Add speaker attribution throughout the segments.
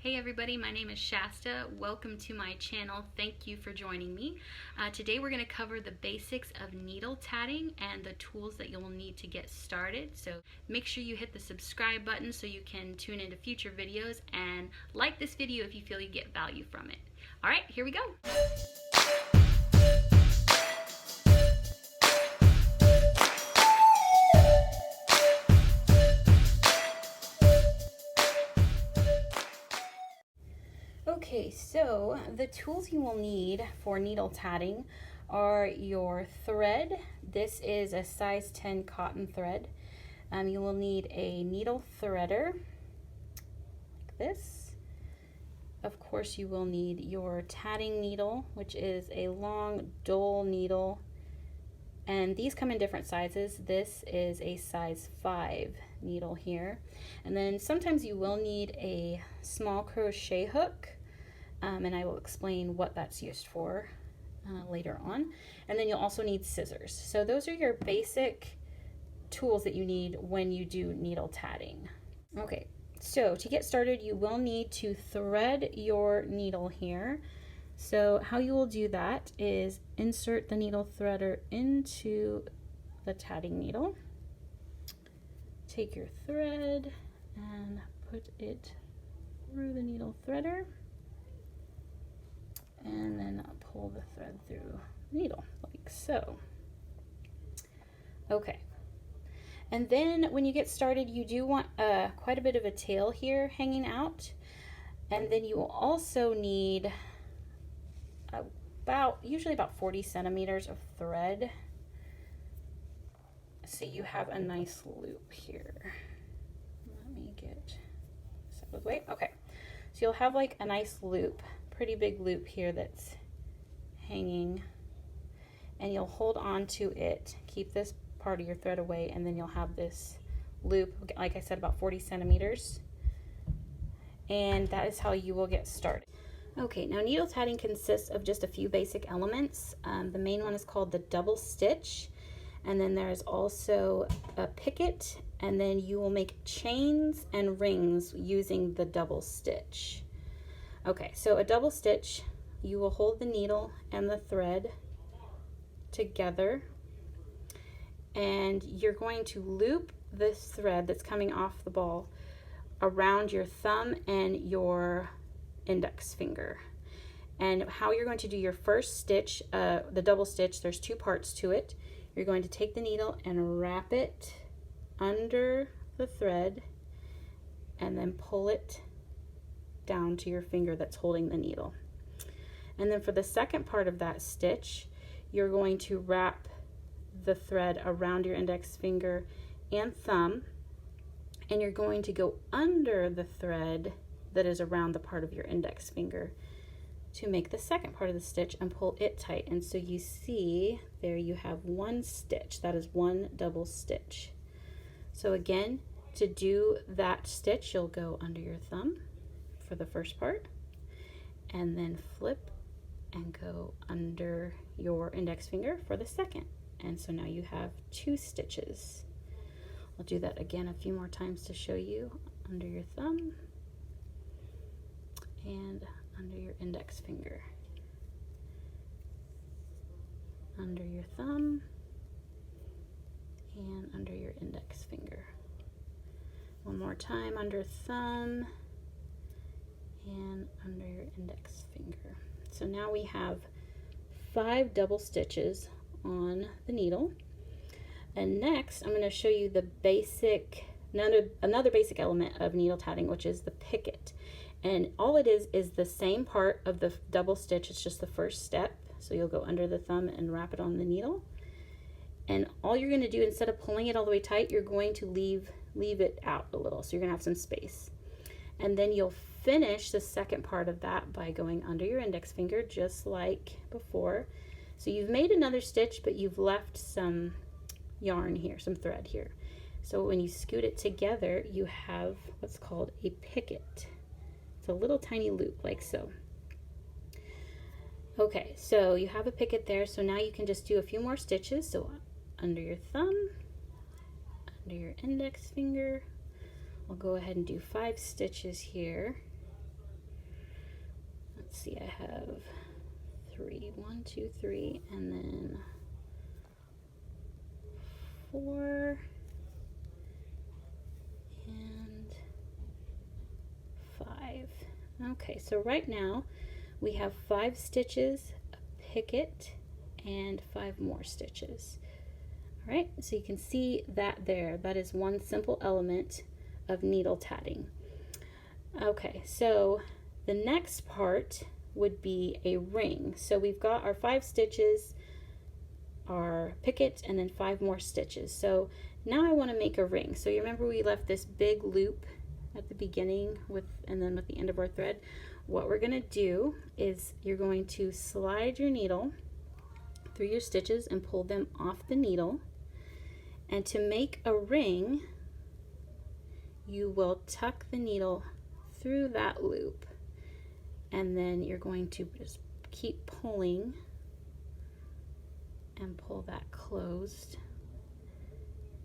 Speaker 1: Hey everybody, my name is Shasta. Welcome to my channel. Thank you for joining me. Today we're going to cover the basics of needle tatting and the tools that you'll need to get started. So make sure you hit the subscribe button so you can tune into future videos, and like this video if you feel you get value from it. Alright, here we go. Okay, so the tools you will need for needle tatting are your thread. This is a size 10 cotton thread. You will need a needle threader, like this. Of course, you will need your tatting needle, which is a long, dull needle. And these come in different sizes. This is a size 5 needle here. And then sometimes you will need a small crochet hook, and I will explain what that's used for later on. And then you'll also need scissors. So those are your basic tools that you need when you do needle tatting. Okay, so to get started, you will need to thread your needle here. So how you will do that is insert the needle threader into the tatting needle. Take your thread and put it through the needle threader, and then pull the thread through the needle like so. Okay, and then when you get started, you do want quite a bit of a tail here hanging out, and then you will also need usually about 40 centimeters of thread, so you have a nice loop here. Let me get this out of the way. Okay, so you'll have like a nice loop, pretty big loop here that's hanging, and you'll hold on to it, keep this part of your thread away, and then you'll have this loop, like I said, about 40 centimeters, and that is how you will get started. Okay, now needle tatting consists of just a few basic elements. The main one is called the double stitch, and then there's also a picot, and then you will make chains and rings using the double stitch. Okay, so a double stitch, you will hold the needle and the thread together, and you're going to loop this thread that's coming off the ball around your thumb and your index finger. And how you're going to do your first stitch, the double stitch, there's two parts to it. You're going to take the needle and wrap it under the thread and then pull it down to your finger that's holding the needle. And then for the second part of that stitch, you're going to wrap the thread around your index finger and thumb, and you're going to go under the thread that is around the part of your index finger to make the second part of the stitch and pull it tight. And so you see there you have one stitch. That is one double stitch. So again, to do that stitch, you'll go under your thumb for the first part, and then flip and go under your index finger for the second. And so now you have two stitches. I'll do that again a few more times to show you. Under your thumb and under your index finger. Under your thumb and under your index finger. One more time, under thumb and under your index finger. So now we have 5 double stitches on the needle. And next I'm going to show you the basic, another basic element of needle tatting, which is the picot. And all it is the same part of the double stitch. It's just the first step. So you'll go under the thumb and wrap it on the needle. And all you're going to do, instead of pulling it all the way tight, you're going to leave it out a little. So you're going to have some space. And then you'll finish the second part of that by going under your index finger, just like before. So you've made another stitch, but you've left some yarn here, some thread here. So when you scoot it together, you have what's called a picot. It's a little tiny loop like so. Okay, so you have a picot there. So now you can just do a few more stitches. So under your thumb, under your index finger, I'll go ahead and do 5 stitches here. let's see, I have 3, 1, 2, 3, and then 4 and 5. Okay, so right now we have 5 stitches, a picot, and 5 more stitches. All right, so you can see that there. That is one simple element of needle tatting. Okay, so the next part would be a ring. So we've got our 5 stitches, our picot, and then 5 more stitches. So now I want to make a ring. So you remember we left this big loop at the beginning and then with the end of our thread. What we're going to do is you're going to slide your needle through your stitches and pull them off the needle. And to make a ring, you will tuck the needle through that loop, and then you're going to just keep pulling and pull that closed,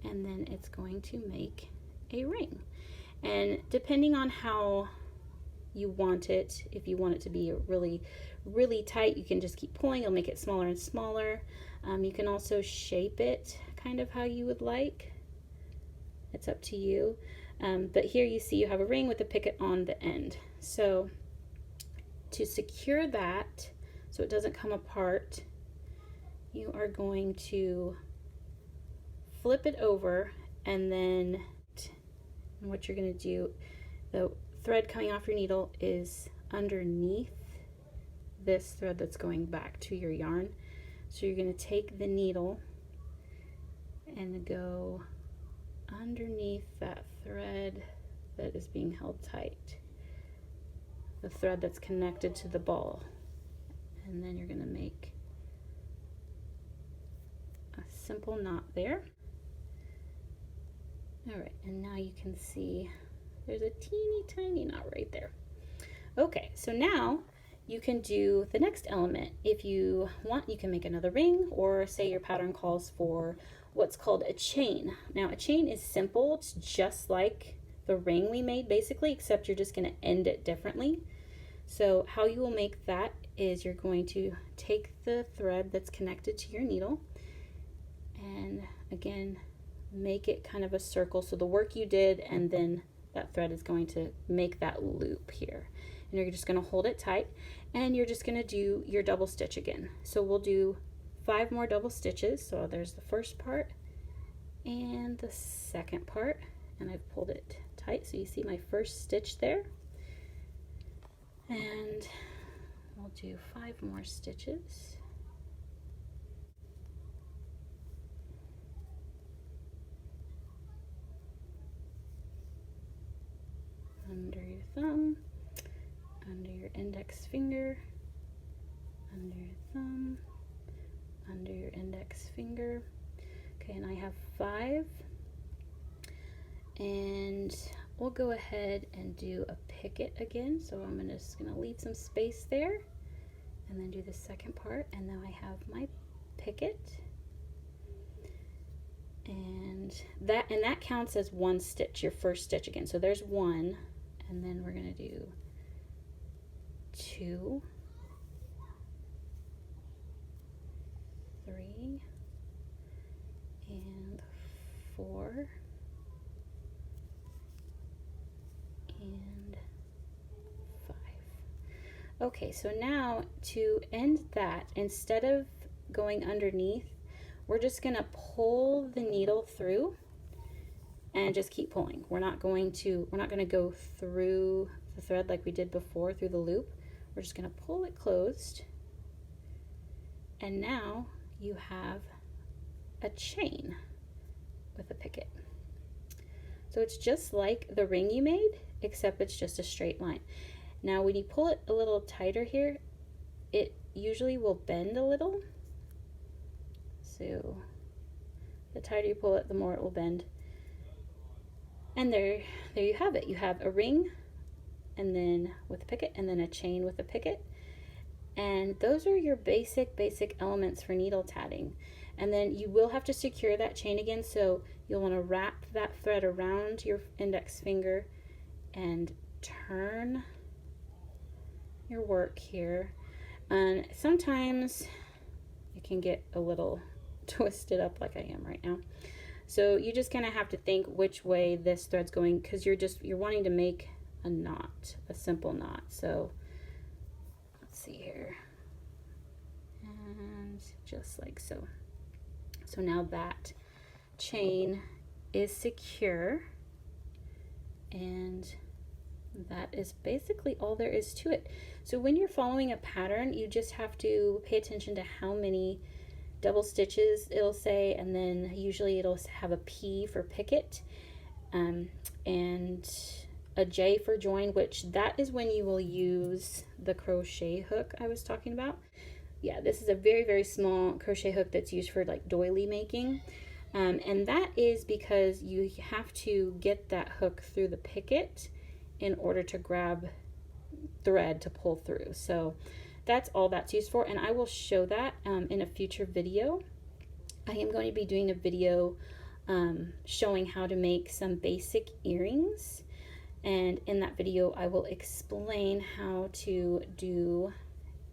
Speaker 1: and then it's going to make a ring. And depending on how you want it, if you want it to be really, really tight, you can just keep pulling. It'll make it smaller and smaller. You can also shape it kind of how you would like. It's up to you. But here you see you have a ring with a picot on the end. So to secure that so it doesn't come apart, you are going to flip it over, and then what you're going to do, the thread coming off your needle is underneath this thread that's going back to your yarn. So you're going to take the needle and go underneath that thread that is being held tight, the thread that's connected to the ball, and then you're going to make a simple knot there. All right, and now you can see there's a teeny tiny knot right there. Okay, so now you can do the next element. If you want, you can make another ring, or say your pattern calls for what's called a chain. Now, a chain is simple. It's just like the ring we made basically, except you're just going to end it differently. So how you will make that is you're going to take the thread that's connected to your needle and again make it kind of a circle, so the work you did, and then that thread is going to make that loop here, and you're just going to hold it tight, and you're just going to do your double stitch again. So we'll do 5 more double stitches. So there's the first part and the second part, and I've pulled it tight so you see my first stitch there, and we'll do 5 more stitches. Under your thumb, under your index finger, under your thumb, under your index finger. Okay, and I have 5, and we'll go ahead and do a picot again. So I'm just gonna leave some space there and then do the second part, and now I have my picot, and that counts as 1 stitch, your first stitch again. So there's 1, and then we're gonna do 2, 3, and 4, and 5. Okay, so now to end that, instead of going underneath, we're just gonna pull the needle through and just keep pulling. We're not gonna go through the thread like we did before through the loop. We're just gonna pull it closed, and now you have a chain with a picot. So it's just like the ring you made, except it's just a straight line. Now when you pull it a little tighter here, it usually will bend a little. So the tighter you pull it, the more it will bend. And there you have it. You have a ring, and then with a picot, and then a chain with a picot. And those are your basic elements for needle tatting. And then you will have to secure that chain again, so you'll want to wrap that thread around your index finger and turn your work here. And sometimes it can get a little twisted up like I am right now. So you just kind of have to think which way this thread's going, because you're wanting to make a knot, a simple knot. So let's see here. And just like so. So now that chain is secure, and that is basically all there is to it. So when you're following a pattern, you just have to pay attention to how many double stitches it'll say, and then usually it'll have a P for picot, and a J for join, which that is when you will use the crochet hook I was talking about. Yeah, this is a very, very small crochet hook that's used for like doily making. And that is because you have to get that hook through the picot in order to grab thread to pull through. So that's all that's used for, and I will show that in a future video. I am going to be doing a video showing how to make some basic earrings, and in that video I will explain how to do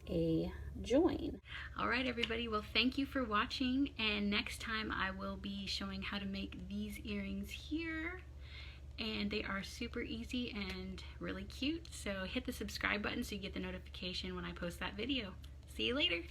Speaker 1: a join. All right, everybody, well, thank you for watching, and next time I will be showing how to make these earrings here, and they are super easy and really cute. So hit the subscribe button so you get the notification when I post that video. See you later.